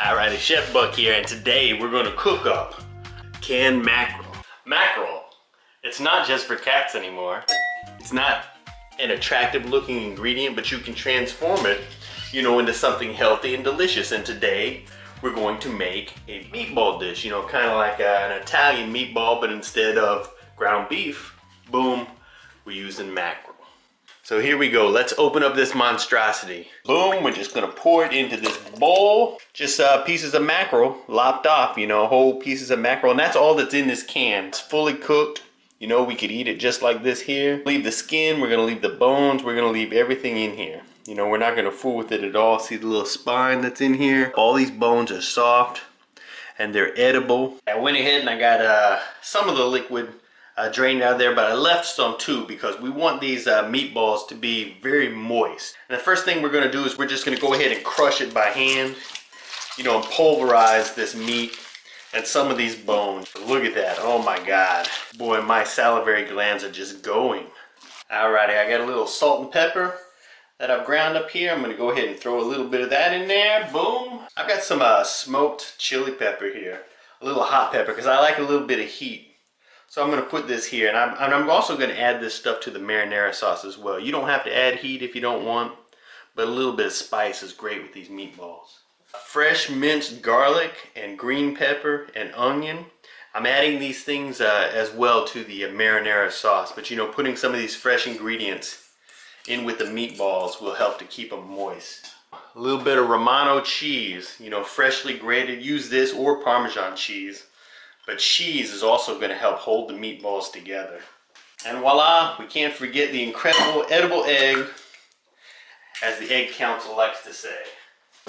Alrighty, Chef Buck here, and today we're going to cook up canned mackerel. Mackerel, it's not just for cats anymore. It's not an attractive looking ingredient, but you can transform it, into something healthy and delicious. And today we're going to make a meatball dish, kind of like an Italian meatball, but instead of ground beef, boom, we're using mackerel. So here we go. Let's open up this monstrosity. Boom, we're just gonna pour it into this bowl. Just pieces of mackerel lopped off, whole pieces of mackerel. And that's all that's in this can. It's fully cooked. We could eat it just like this here. Leave the skin, we're gonna leave the bones, we're gonna leave everything in here. We're not gonna fool with it at all. See the little spine that's in here? All these bones are soft and they're edible. I went ahead and I got some of the liquid drained out of there, but I left some too because we want these meatballs to be very moist. And the first thing we're going to do is we're just going to go ahead and crush it by hand, and pulverize this meat and some of these bones. Look at that. Oh my God. Boy, my salivary glands are just going. Alrighty, I got a little salt and pepper that I've ground up here. I'm going to go ahead and throw a little bit of that in there. Boom. I've got some smoked chili pepper here, a little hot pepper, because I like a little bit of heat. So I'm going to put this here, and I'm also going to add this stuff to the marinara sauce as well. You don't have to add heat if you don't want, but a little bit of spice is great with these meatballs. Fresh minced garlic and green pepper and onion. I'm adding these things as well to the marinara sauce, but putting some of these fresh ingredients in with the meatballs will help to keep them moist. A little bit of Romano cheese, freshly grated. Use this or Parmesan cheese. But cheese is also going to help hold the meatballs together. And voila, we can't forget the incredible edible egg, as the Egg Council likes to say.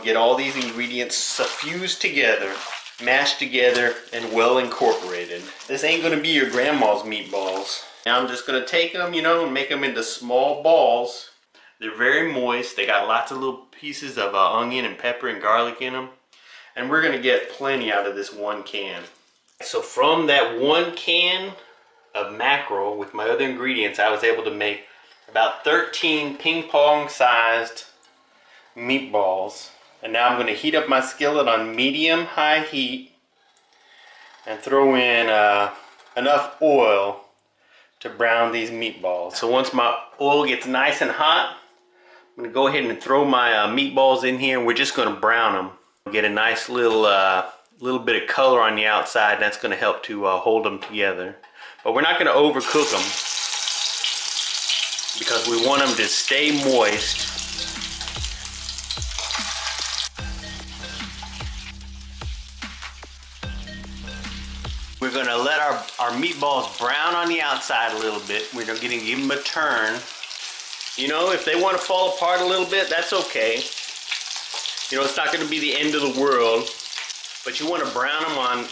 Get all these ingredients suffused together, mashed together, and well incorporated. This ain't going to be your grandma's meatballs. Now I'm just going to take them, and make them into small balls. They're very moist. They got lots of little pieces of onion and pepper and garlic in them. And we're going to get plenty out of this one can. So from that one can of mackerel with my other ingredients, I was able to make about 13 ping pong sized meatballs. And now I'm going to heat up my skillet on medium high heat and throw in enough oil to brown these meatballs. So once my oil gets nice and hot, I'm going to go ahead and throw my meatballs in here, and we're just going to brown them. Get a nice little bit of color on the outside. That's going to help to hold them together. But we're not going to overcook them because we want them to stay moist. We're going to let our meatballs brown on the outside a little bit. We're going to give them a turn. If they want to fall apart a little bit, that's okay. It's not going to be the end of the world. But you want to brown them on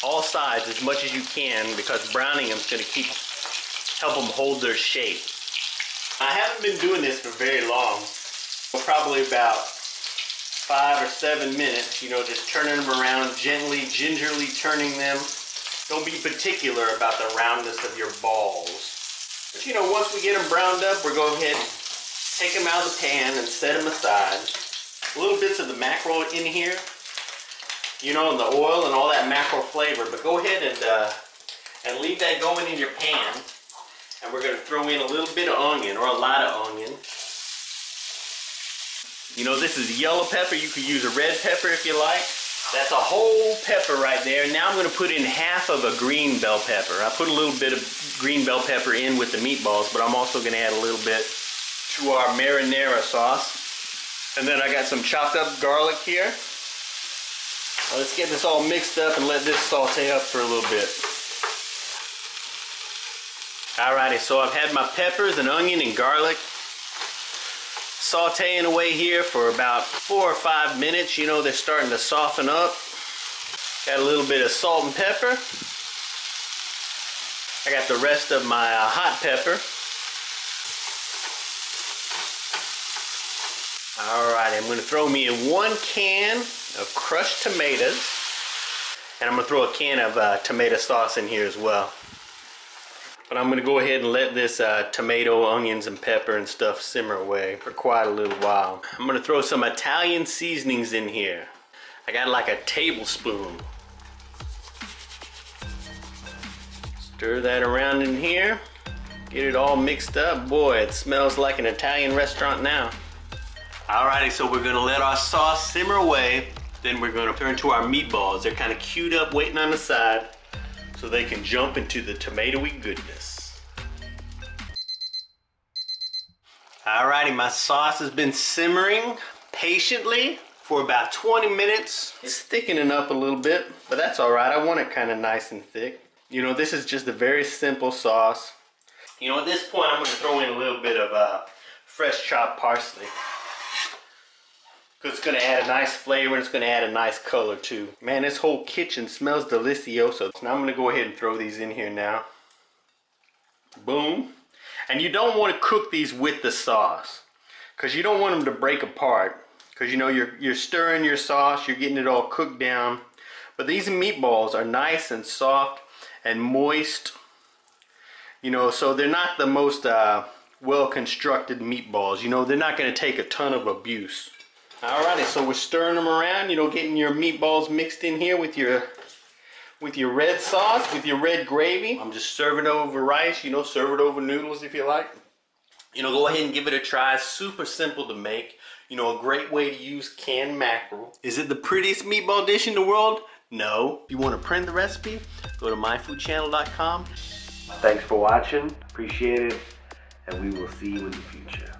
all sides as much as you can, because browning them is going to help them hold their shape. I haven't been doing this for very long, probably about 5 or 7 minutes, just turning them around gently, gingerly turning them. Don't be particular about the roundness of your balls. But once we get them browned up, we're going to go ahead and take them out of the pan and set them aside. Little bits of the mackerel in here, and the oil and all that mackerel flavor, but go ahead and leave that going in your pan. And we're going to throw in a little bit of onion, or a lot of onion. This is yellow pepper. You could use a red pepper if you like. That's a whole pepper right there. Now I'm going to put in half of a green bell pepper. I put a little bit of green bell pepper in with the meatballs, but I'm also going to add a little bit to our marinara sauce. And then I got some chopped up garlic here. Let's get this all mixed up and let this saute up for a little bit. Alrighty, so I've had my peppers and onion and garlic sauteing away here for about 4 or 5 minutes. They're starting to soften up. Got a little bit of salt and pepper. I got the rest of my hot pepper. Alright, I'm going to throw me in 1 can of crushed tomatoes, and I'm going to throw a can of tomato sauce in here as well. But I'm going to go ahead and let this tomato, onions, and pepper and stuff simmer away for quite a little while. I'm going to throw some Italian seasonings in here. I got like a tablespoon. Stir that around in here. Get it all mixed up. Boy, it smells like an Italian restaurant now. Alrighty, so we're gonna let our sauce simmer away. Then we're gonna turn to our meatballs. They're kind of queued up, waiting on the side, so they can jump into the tomatoey goodness. Alrighty, my sauce has been simmering patiently for about 20 minutes. It's thickening up a little bit, but that's all right. I want it kind of nice and thick. You know, this is just a very simple sauce. You know, at this point, I'm gonna throw in a little bit of fresh chopped parsley, because it's gonna add a nice flavor and it's gonna add a nice color too. Man, this whole kitchen smells delicioso. Now I'm gonna go ahead and throw these in here now. Boom. And you don't want to cook these with the sauce, because you don't want them to break apart. Because you know you're stirring your sauce, you're getting it all cooked down. But these meatballs are nice and soft and moist. You know, so they're not the most well-constructed meatballs. You know, they're not going to take a ton of abuse. Alrighty, so we're stirring them around. You know, getting your meatballs mixed in here with your red sauce, with your red gravy. I'm just serving it over rice. You know, serve it over noodles if you like. You know, go ahead and give it a try. Super simple to make. You know, a great way to use canned mackerel. Is it the prettiest meatball dish in the world? No. If you want to print the recipe, go to myfoodchannel.com. Thanks for watching. Appreciate it. And we will see you in the future.